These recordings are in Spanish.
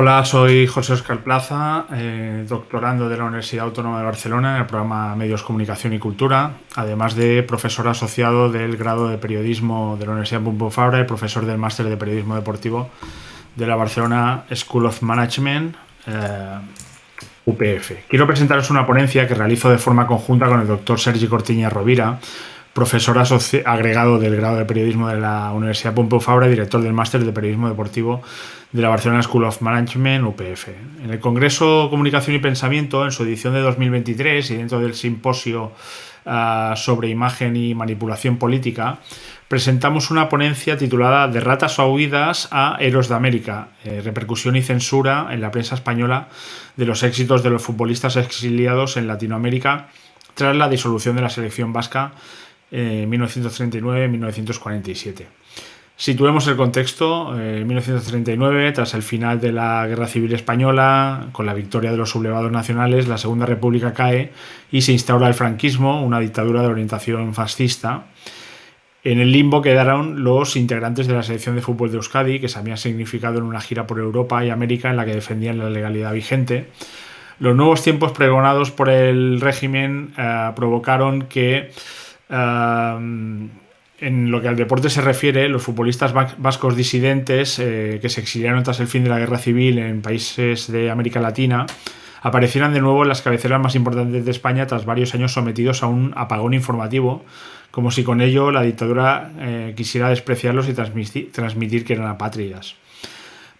Hola, soy José Óscar Plaza, doctorando de la Universidad Autónoma de Barcelona en el programa Medios, Comunicación y Cultura, además de profesor asociado del grado de Periodismo de la Universidad Pompeu Fabra y profesor del máster de Periodismo Deportivo de la Barcelona School of Management, UPF. Quiero presentaros una ponencia que realizo de forma conjunta con el doctor Sergi Cortiñas Rovira, profesor agregado del grado de Periodismo de la Universidad Pompeu Fabra y director del máster de Periodismo Deportivo de la Barcelona School of Management, UPF. En el Congreso Comunicación y Pensamiento, en su edición de 2023 y dentro del simposio sobre imagen y manipulación política, presentamos una ponencia titulada De ratas huidas a héroes de América, repercusión y censura en la prensa española de los éxitos de los futbolistas exiliados en Latinoamérica tras la disolución de la selección vasca en 1939-1947. Situemos el contexto. En 1939, tras el final de la Guerra Civil Española, con la victoria de los sublevados nacionales, la Segunda República cae y se instaura el franquismo, una dictadura de orientación fascista. En el limbo quedaron los integrantes de la selección de fútbol de Euskadi, que se habían significado en una gira por Europa y América en la que defendían la legalidad vigente. Los nuevos tiempos pregonados por el régimen provocaron que en lo que al deporte se refiere, los futbolistas vascos disidentes que se exiliaron tras el fin de la guerra civil en países de América Latina aparecieran de nuevo en las cabeceras más importantes de España tras varios años sometidos a un apagón informativo, como si con ello la dictadura quisiera despreciarlos y transmitir que eran apátridas.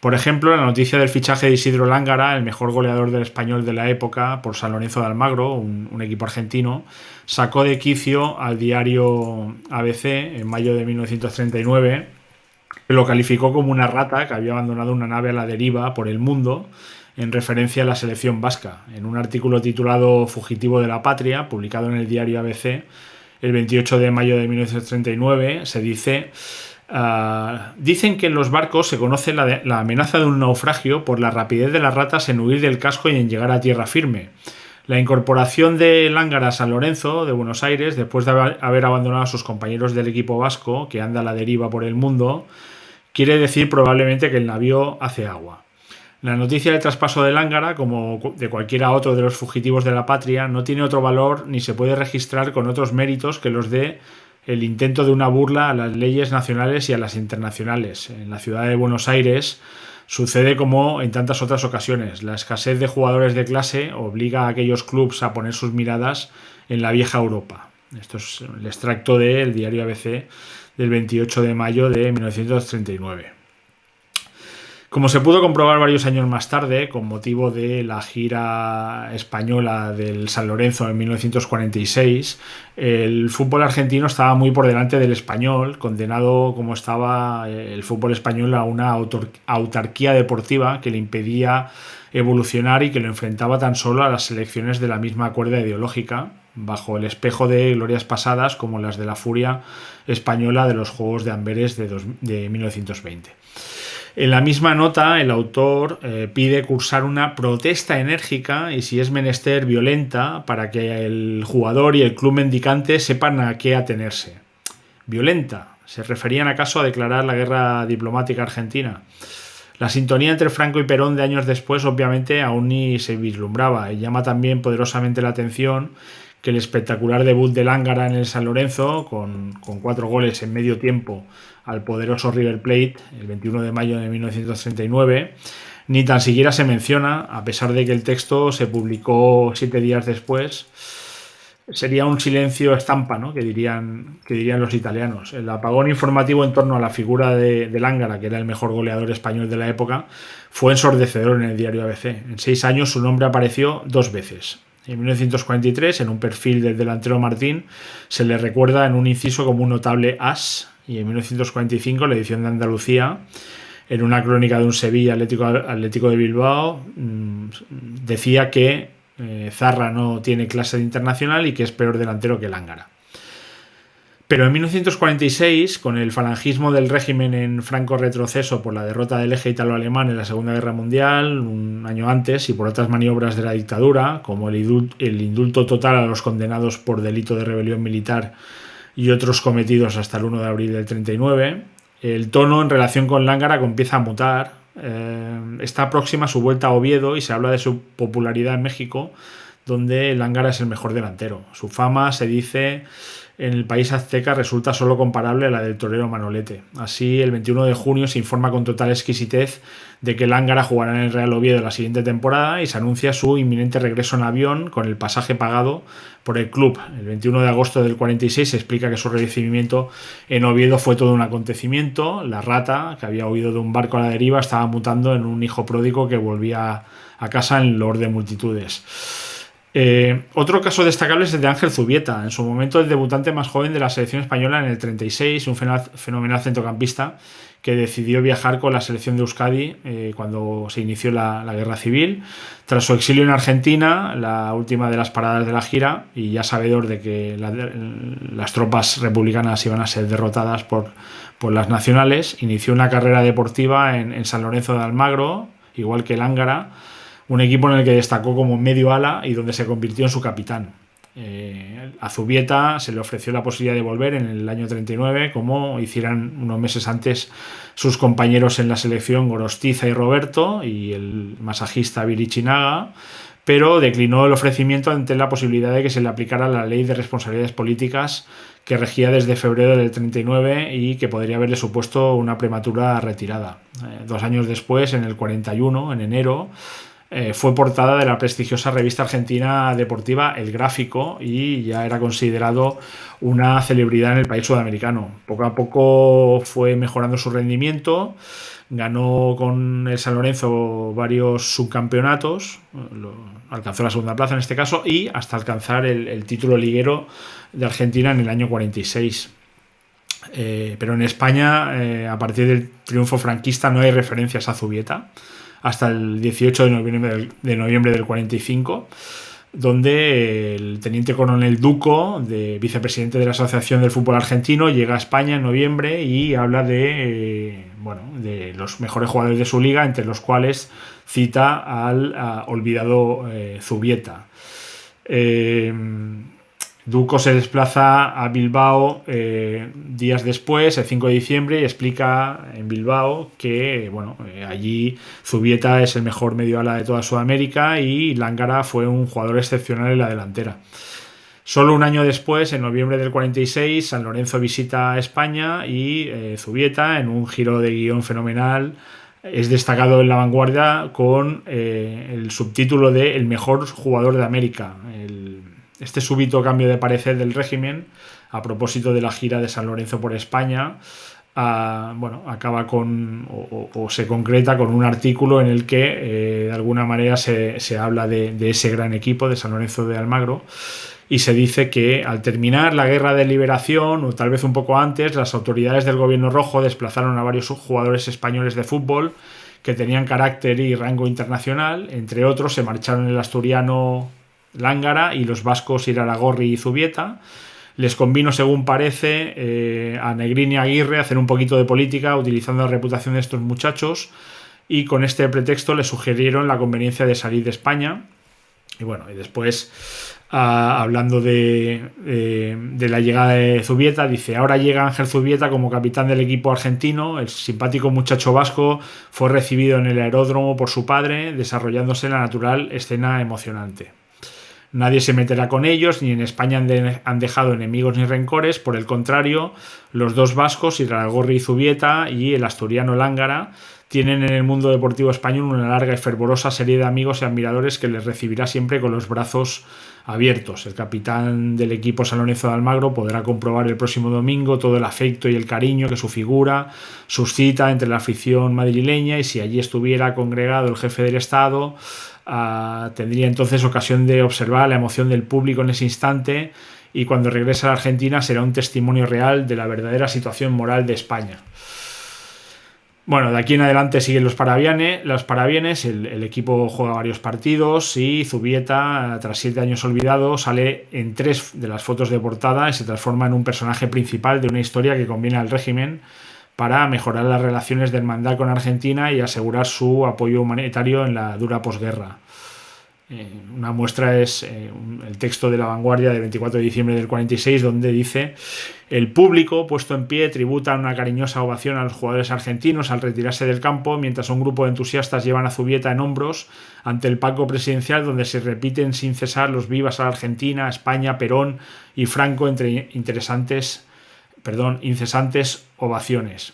Por ejemplo, la noticia del fichaje de Isidro Lángara, el mejor goleador del Español de la época, por San Lorenzo de Almagro, un equipo argentino, sacó de quicio al diario ABC en mayo de 1939, que lo calificó como una rata que había abandonado una nave a la deriva por el mundo, en referencia a la selección vasca. En un artículo titulado Fugitivo de la Patria, publicado en el diario ABC, el 28 de mayo de 1939, se dice... dicen que en los barcos se conoce la amenaza de un naufragio por la rapidez de las ratas en huir del casco y en llegar a tierra firme. La incorporación de Lángara a San Lorenzo de Buenos Aires, después de haber abandonado a sus compañeros del equipo vasco, que anda a la deriva por el mundo, quiere decir probablemente que el navío hace agua. La noticia del traspaso de Lángara, como de cualquiera otro de los fugitivos de la patria, no tiene otro valor ni se puede registrar con otros méritos que los de el intento de una burla a las leyes nacionales y a las internacionales. En la ciudad de Buenos Aires sucede como en tantas otras ocasiones. La escasez de jugadores de clase obliga a aquellos clubes a poner sus miradas en la vieja Europa. Esto es el extracto del diario ABC del 28 de mayo de 1939. Como se pudo comprobar varios años más tarde, con motivo de la gira española del San Lorenzo en 1946, el fútbol argentino estaba muy por delante del español, condenado como estaba el fútbol español a una autarquía deportiva que le impedía evolucionar y que lo enfrentaba tan solo a las selecciones de la misma cuerda ideológica, bajo el espejo de glorias pasadas como las de la furia española de los Juegos de Amberes de 1920. En la misma nota, el autor pide cursar una protesta enérgica y, si es menester, violenta, para que el jugador y el club mendicante sepan a qué atenerse. ¿Violenta? ¿Se referían acaso a declarar la guerra diplomática argentina? La sintonía entre Franco y Perón de años después obviamente aún ni se vislumbraba, y llama también poderosamente la atención que el espectacular debut de Lángara en el San Lorenzo, con 4 goles en medio tiempo al poderoso River Plate el 21 de mayo de 1939, ni tan siquiera se menciona, a pesar de que el texto se publicó 7 días después. Sería un silencio estampa, ¿no? que dirían los italianos. El apagón informativo en torno a la figura de Lángara, que era el mejor goleador español de la época, fue ensordecedor en el diario ABC. En 6 años su nombre apareció 2 veces. En 1943, en un perfil del delantero Martín, se le recuerda en un inciso como un notable as, y en 1945, la edición de Andalucía, en una crónica de un Sevilla Atlético de Bilbao, decía que Zarra no tiene clase de internacional y que es peor delantero que Lángara. Pero en 1946, con el falangismo del régimen en franco retroceso por la derrota del eje italo-alemán en la Segunda Guerra Mundial, un año antes, y por otras maniobras de la dictadura, como el indulto total a los condenados por delito de rebelión militar y otros cometidos hasta el 1 de abril del 39, el tono en relación con Lángara empieza a mutar está próxima a su vuelta a Oviedo y se habla de su popularidad en México, donde Lángara es el mejor delantero. Su fama, se dice, en el país azteca resulta solo comparable a la del torero Manolete. Así, el 21 de junio se informa con total exquisitez de que Lángara jugará en el Real Oviedo la siguiente temporada y se anuncia su inminente regreso en avión con el pasaje pagado por el club. El 21 de agosto del 46 se explica que su recibimiento en Oviedo fue todo un acontecimiento. La rata, que había huido de un barco a la deriva, estaba mutando en un hijo pródigo que volvía a casa en loor de multitudes. Otro caso destacable es el de Ángel Zubieta, en su momento el debutante más joven de la selección española en el 36, un fenomenal centrocampista que decidió viajar con la selección de Euskadi cuando se inició la guerra civil. Tras su exilio en Argentina, la última de las paradas de la gira, y ya sabedor de que las tropas republicanas iban a ser derrotadas por las nacionales, inició una carrera deportiva en San Lorenzo de Almagro, igual que Lángara, un equipo en el que destacó como medio ala y donde se convirtió en su capitán. A Zubieta se le ofreció la posibilidad de volver en el año 39, como hicieran unos meses antes sus compañeros en la selección Gorostiza y Roberto y el masajista Viri Chinaga, pero declinó el ofrecimiento ante la posibilidad de que se le aplicara la ley de responsabilidades políticas que regía desde febrero del 39 y que podría haberle supuesto una prematura retirada. 2 años después, en el 41, en enero, fue portada de la prestigiosa revista argentina deportiva El Gráfico y ya era considerado una celebridad en el país sudamericano. Poco a poco fue mejorando su rendimiento, ganó con el San Lorenzo varios subcampeonatos, alcanzó la segunda plaza en este caso, y hasta alcanzar el título liguero de Argentina en el año 46. Pero en España, a partir del triunfo franquista, no hay referencias a Zubieta hasta el 18 de noviembre del 45, donde el teniente coronel Duco, vicepresidente de la Asociación del Fútbol Argentino, llega a España en noviembre y habla de los mejores jugadores de su liga, entre los cuales cita al olvidado Zubieta. Duco se desplaza a Bilbao días después, el 5 de diciembre, y explica en Bilbao que allí Zubieta es el mejor medioala de toda Sudamérica y Lángara fue un jugador excepcional en la delantera. Solo un año después, en noviembre del 46, San Lorenzo visita España y Zubieta, en un giro de guión fenomenal, es destacado en La Vanguardia con el subtítulo de El mejor jugador de América. Este súbito cambio de parecer del régimen, a propósito de la gira de San Lorenzo por España, acaba o se concreta con un artículo en el que de alguna manera se habla de ese gran equipo de San Lorenzo de Almagro, y se dice que al terminar la guerra de liberación, o tal vez un poco antes, las autoridades del gobierno rojo desplazaron a varios jugadores españoles de fútbol que tenían carácter y rango internacional. Entre otros se marcharon el asturiano Lángara y los vascos Iraragorri y Zubieta. Les convino, según parece, a Negrín y Aguirre hacer un poquito de política utilizando la reputación de estos muchachos, y con este pretexto les sugirieron la conveniencia de salir de España. Y después, hablando de la llegada de Zubieta, dice: ahora llega Ángel Zubieta como capitán del equipo argentino. El simpático muchacho vasco fue recibido en el aeródromo por su padre, desarrollándose la natural escena emocionante. Nadie se meterá con ellos, ni en España han dejado enemigos ni rencores. Por el contrario, los dos vascos, Iraragorri y Zubieta, y el asturiano Lángara, tienen en el mundo deportivo español una larga y fervorosa serie de amigos y admiradores que les recibirá siempre con los brazos abiertos. El capitán del equipo San Lorenzo de Almagro podrá comprobar el próximo domingo todo el afecto y el cariño que su figura suscita entre la afición madrileña, y si allí estuviera congregado el jefe del Estado, tendría entonces ocasión de observar la emoción del público en ese instante, y cuando regrese a la Argentina será un testimonio real de la verdadera situación moral de España. De aquí en adelante siguen los parabienes. El equipo juega varios partidos y Zubieta, tras 7 años olvidado, sale en 3 de las fotos de portada y se transforma en un personaje principal de una historia que conviene al régimen para mejorar las relaciones de hermandad con Argentina y asegurar su apoyo humanitario en la dura posguerra. Una muestra es el texto de La Vanguardia del 24 de diciembre del 46, donde dice: el público, puesto en pie, tributa una cariñosa ovación a los jugadores argentinos al retirarse del campo, mientras un grupo de entusiastas llevan a Zubieta en hombros ante el palco presidencial, donde se repiten sin cesar los vivas a la Argentina, a España, Perón y Franco, entre incesantes ovaciones.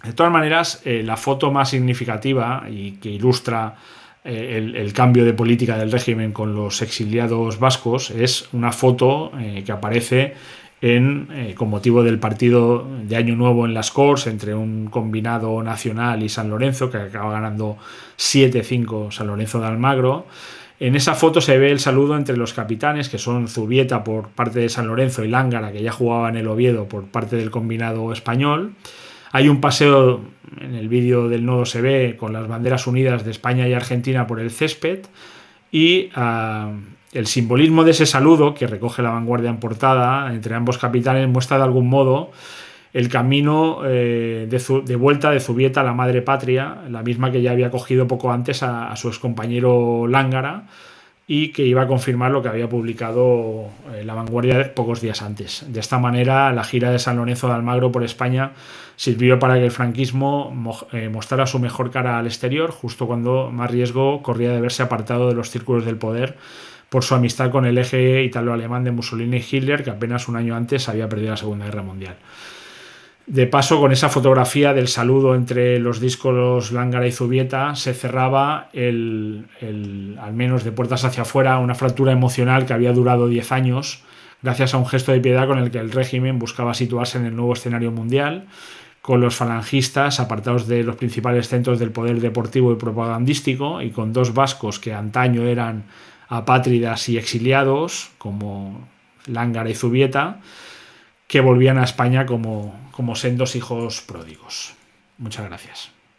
De todas maneras, la foto más significativa y que ilustra el cambio de política del régimen con los exiliados vascos es una foto que aparece con motivo del partido de Año Nuevo en Las Corts entre un combinado Nacional y San Lorenzo, que acaba ganando 7-5 San Lorenzo de Almagro. En esa foto se ve el saludo entre los capitanes, que son Zubieta por parte de San Lorenzo y Lángara, que ya jugaba en el Oviedo, por parte del combinado español. Hay un paseo, en el vídeo del nodo se ve, con las banderas unidas de España y Argentina por el césped, y el simbolismo de ese saludo que recoge La Vanguardia en portada entre ambos capitanes muestra de algún modo el camino de vuelta de Zubieta a la madre patria, la misma que ya había cogido poco antes a su excompañero Lángara, y que iba a confirmar lo que había publicado La Vanguardia pocos días antes. De esta manera, la gira de San Lorenzo de Almagro por España sirvió para que el franquismo mostrara su mejor cara al exterior, justo cuando más riesgo corría de verse apartado de los círculos del poder por su amistad con el eje italo-alemán de Mussolini y Hitler, que apenas un año antes había perdido la Segunda Guerra Mundial. De paso, con esa fotografía del saludo entre los díscolos Lángara y Zubieta, se cerraba, al menos de puertas hacia afuera, una fractura emocional que había durado 10 años, gracias a un gesto de piedad con el que el régimen buscaba situarse en el nuevo escenario mundial, con los falangistas apartados de los principales centros del poder deportivo y propagandístico, y con dos vascos que antaño eran apátridas y exiliados, como Lángara y Zubieta, que volvían a España como sendos hijos pródigos. Muchas gracias.